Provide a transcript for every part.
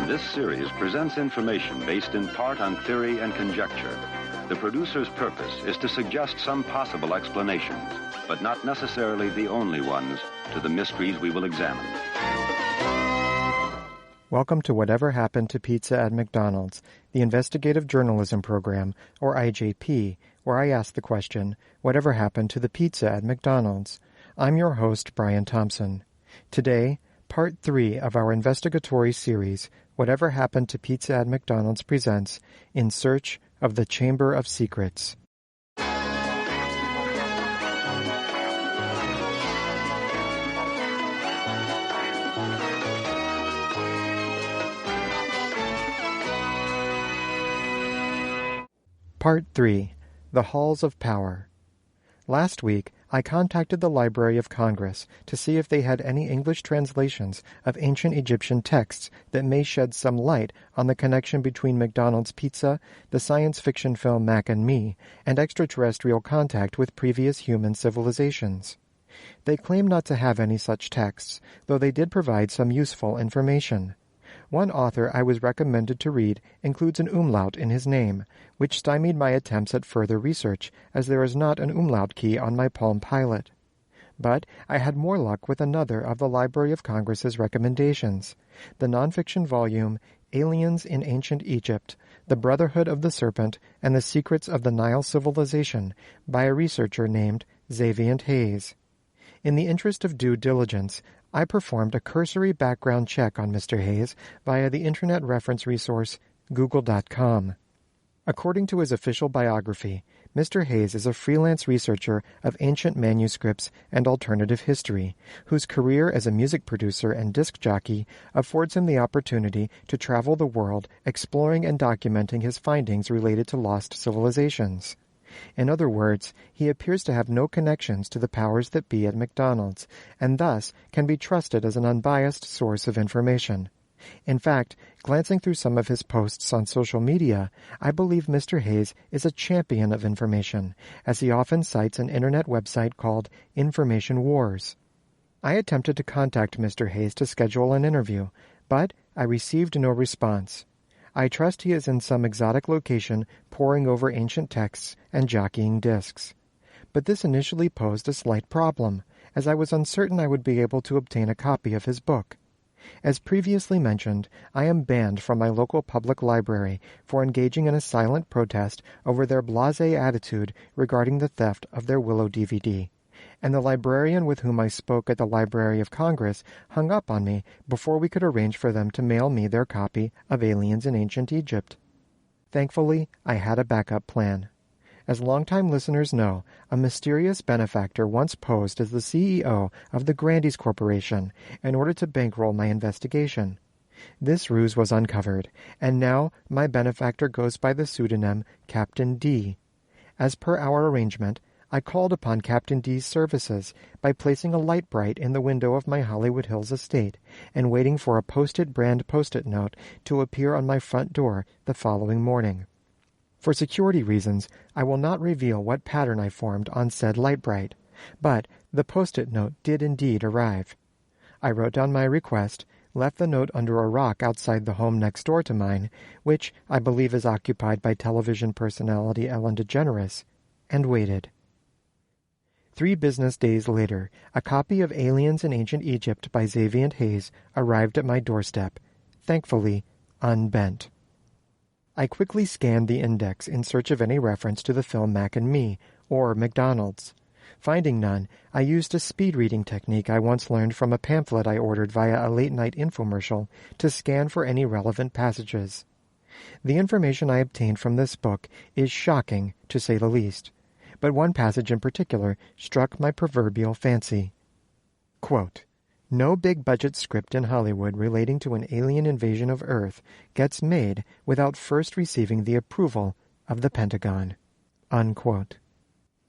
This series presents information based in part on theory and conjecture. The producer's purpose is to suggest some possible explanations, but not necessarily the only ones, to the mysteries we will examine. Welcome to Whatever Happened to Pizza at McDonald's, the investigative journalism program, or IJP, where I ask the question, whatever happened to the pizza at McDonald's? I'm your host, Brian Thompson. Today, Part 3 of our investigatory series, Whatever Happened to Pizza at McDonald's presents In Search of the Chamber of Secrets. Part 3. The Halls of Power. Last week, I contacted the Library of Congress to see if they had any English translations of ancient Egyptian texts that may shed some light on the connection between McDonald's pizza, the science fiction film Mac and Me, and extraterrestrial contact with previous human civilizations. They claim not to have any such texts, though they did provide some useful information. One author I was recommended to read includes an umlaut in his name, which stymied my attempts at further research, as there is not an umlaut key on my Palm Pilot. But I had more luck with another of the Library of Congress's recommendations, the nonfiction volume Aliens in Ancient Egypt, The Brotherhood of the Serpent, and the Secrets of the Nile Civilization, by a researcher named Xaviant Haze. In the interest of due diligence, I performed a cursory background check on Mr. Haze via the Internet reference resource Google.com. According to his official biography, Mr. Haze is a freelance researcher of ancient manuscripts and alternative history, whose career as a music producer and disc jockey affords him the opportunity to travel the world exploring and documenting his findings related to lost civilizations. In other words, he appears to have no connections to the powers that be at McDonald's, and thus can be trusted as an unbiased source of information. In fact, glancing through some of his posts on social media, I believe Mr. Haze is a champion of information, as he often cites an internet website called Information Wars. I attempted to contact Mr. Haze to schedule an interview, but I received no response. I trust he is in some exotic location poring over ancient texts and jockeying discs. But this initially posed a slight problem, as I was uncertain I would be able to obtain a copy of his book. As previously mentioned, I am banned from my local public library for engaging in a silent protest over their blasé attitude regarding the theft of their Willow DVD. And the librarian with whom I spoke at the Library of Congress hung up on me before we could arrange for them to mail me their copy of Aliens in Ancient Egypt. Thankfully, I had a backup plan. As longtime listeners know, a mysterious benefactor once posed as the CEO of the Grandy's Corporation in order to bankroll my investigation. This ruse was uncovered, and now my benefactor goes by the pseudonym Captain D. As per our arrangement, I called upon Captain D's services by placing a Lite Brite in the window of my Hollywood Hills estate and waiting for a posted brand Post-it note to appear on my front door the following morning. For security reasons, I will not reveal what pattern I formed on said Lite Brite, but the Post-it note did indeed arrive. I wrote down my request, left the note under a rock outside the home next door to mine, which I believe is occupied by television personality Ellen DeGeneres, and waited. 3 business days later, a copy of Aliens in Ancient Egypt by Xaviant Haze arrived at my doorstep, thankfully unbent. I quickly scanned the index in search of any reference to the film Mac and Me, or McDonald's. Finding none, I used a speed-reading technique I once learned from a pamphlet I ordered via a late-night infomercial to scan for any relevant passages. The information I obtained from this book is shocking, to say the least. But one passage in particular struck my proverbial fancy. Quote, "No big-budget script in Hollywood relating to an alien invasion of Earth gets made without first receiving the approval of the Pentagon." Unquote.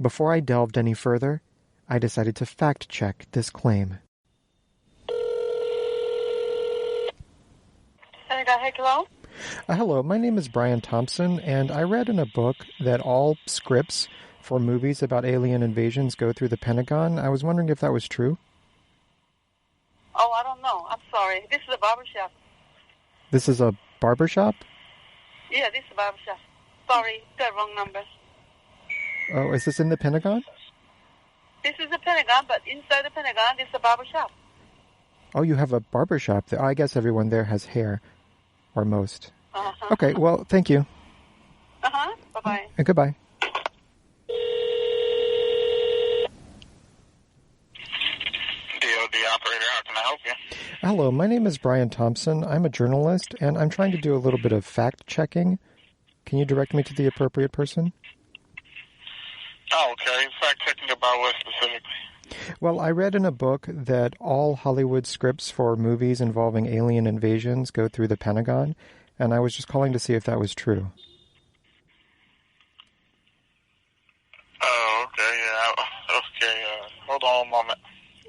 Before I delved any further, I decided to fact-check this claim. Pentagon, hello? Hello, my name is Brian Thompson, and I read in a book that all scripts for movies about alien invasions go through the Pentagon. I was wondering if that was true. Oh, I don't know. I'm sorry. This is a barbershop. This is a barber shop? Yeah, this is a barber shop. Sorry, got wrong number. Oh, is this in the Pentagon? This is the Pentagon, but inside the Pentagon, this is a barber shop. Oh, you have a barber shop there. I guess everyone there has hair, or most. Uh-huh. Okay, well, thank you. Uh-huh, bye-bye. And goodbye. DOD operator, how can I help you? Hello, my name is Brian Thompson. I'm a journalist, and I'm trying to do a little bit of fact-checking. Can you direct me to the appropriate person? Oh, okay. Fact-checking about what specifically? Well, I read in a book that all Hollywood scripts for movies involving alien invasions go through the Pentagon, and I was just calling to see if that was true. Oh, okay, yeah. Okay, hold on a moment.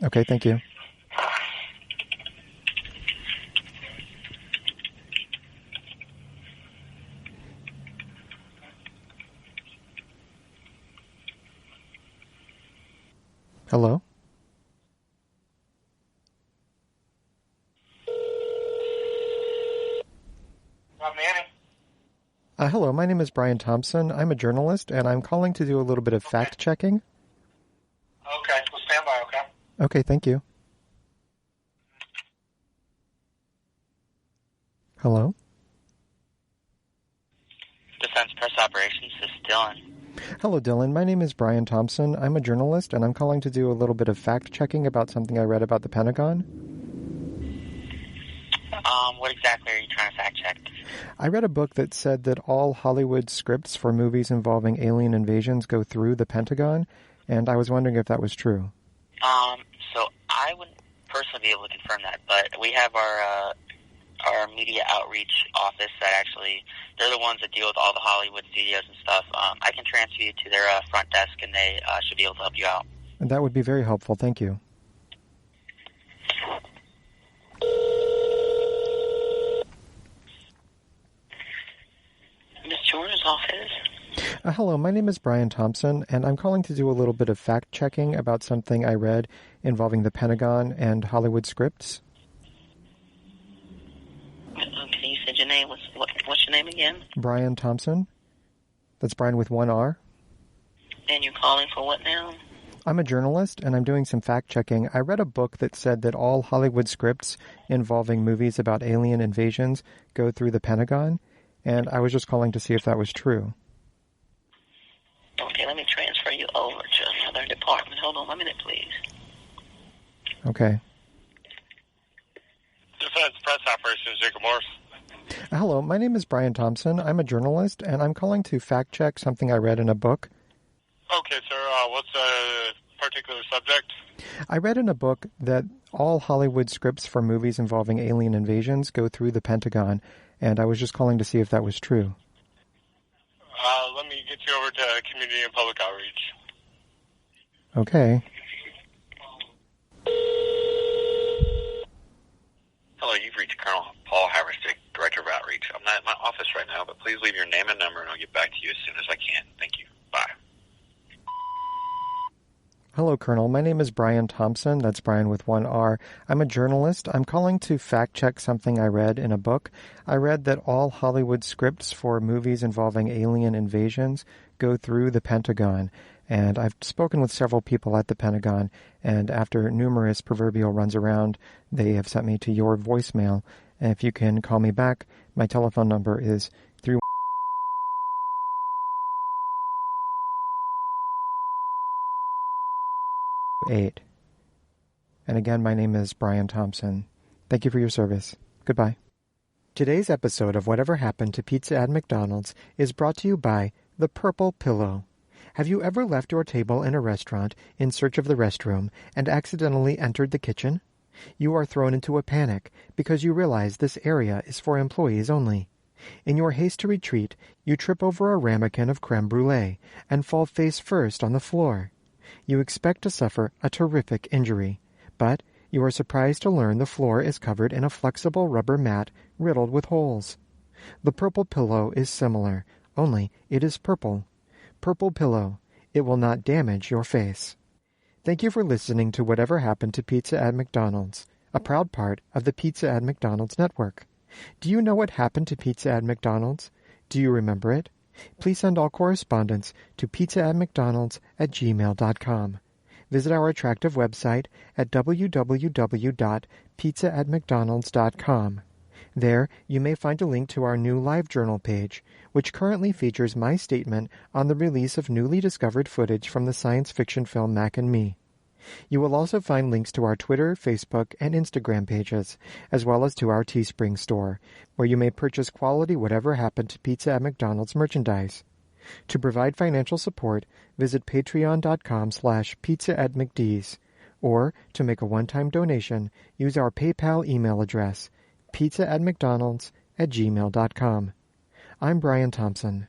Okay, thank you. Hello? I'm Manny. Hello, my name is Brian Thompson. I'm a journalist, and I'm calling to do a little bit of fact-checking. Okay, well, stand by, okay? Okay, thank you. Hello? Defense Press Operations, this is Dylan. Hello, Dylan. My name is Brian Thompson. I'm a journalist, and I'm calling to do a little bit of fact-checking about something I read about the Pentagon. What exactly are you trying to fact-check? I read a book that said that all Hollywood scripts for movies involving alien invasions go through the Pentagon, and I was wondering if that was true. So I wouldn't personally be able to confirm that, but we have our media outreach office that actually, they're the ones that deal with all the Hollywood studios and stuff. I can transfer you to their front desk, and they should be able to help you out. And that would be very helpful. Thank you. Miss Jordan's office. Hello, my name is Brian Thompson, and I'm calling to do a little bit of fact-checking about something I read involving the Pentagon and Hollywood scripts. Okay, you said your name. What's your name again? Brian Thompson. That's Brian with one R. And you're calling for what now? I'm a journalist, and I'm doing some fact-checking. I read a book that said that all Hollywood scripts involving movies about alien invasions go through the Pentagon, and I was just calling to see if that was true. Okay, let me transfer you over to another department. Hold on 1 minute, please. Okay. Defense Press Operations, Jacob Morris. Hello, my name is Brian Thompson. I'm a journalist, and I'm calling to fact-check something I read in a book. Okay, sir, what's the particular subject? I read in a book that all Hollywood scripts for movies involving alien invasions go through the Pentagon, and I was just calling to see if that was true. Let me get you over to Community and Public Outreach. Okay. Hello, you've reached Colonel Paul Haverstick, Director of Outreach. I'm not at my office right now, but please leave your name and number, and I'll get back to you as soon as I can. Thank you. Bye. Hello, Colonel. My name is Brian Thompson. That's Brian with one R. I'm a journalist. I'm calling to fact-check something I read in a book. I read that all Hollywood scripts for movies involving alien invasions go through the Pentagon. And I've spoken with several people at the Pentagon, and after numerous proverbial runs around, they have sent me to your voicemail. And if you can call me back, my telephone number is 318. And again, my name is Brian Thompson. Thank you for your service. Goodbye. Today's episode of Whatever Happened to Pizza at McDonald's is brought to you by The Purple Pillow. Have you ever left your table in a restaurant in search of the restroom and accidentally entered the kitchen? You are thrown into a panic because you realize this area is for employees only. In your haste to retreat, you trip over a ramekin of creme brulee and fall face first on the floor. You expect to suffer a terrific injury, but you are surprised to learn the floor is covered in a flexible rubber mat riddled with holes. The Purple Pillow is similar, only it is purple. Purple Pillow. It will not damage your face. Thank you for listening to Whatever Happened to Pizza at McDonald's, a proud part of the Pizza at McDonald's network. Do you know what happened to pizza at McDonald's? Do you remember it? Please send all correspondence to pizza@mcdonalds@gmail.com. Visit our attractive website at www.pizza@mcdonalds.com. There, you may find a link to our new LiveJournal page, which currently features my statement on the release of newly discovered footage from the science fiction film Mac and Me. You will also find links to our Twitter, Facebook, and Instagram pages, as well as to our Teespring store, where you may purchase quality Whatever Happened to Pizza at McDonald's merchandise. To provide financial support, visit patreon.com/pizza@mcd's, or to make a one-time donation, use our PayPal email address, pizza@mcdonalds@gmail.com. I'm Brian Thompson.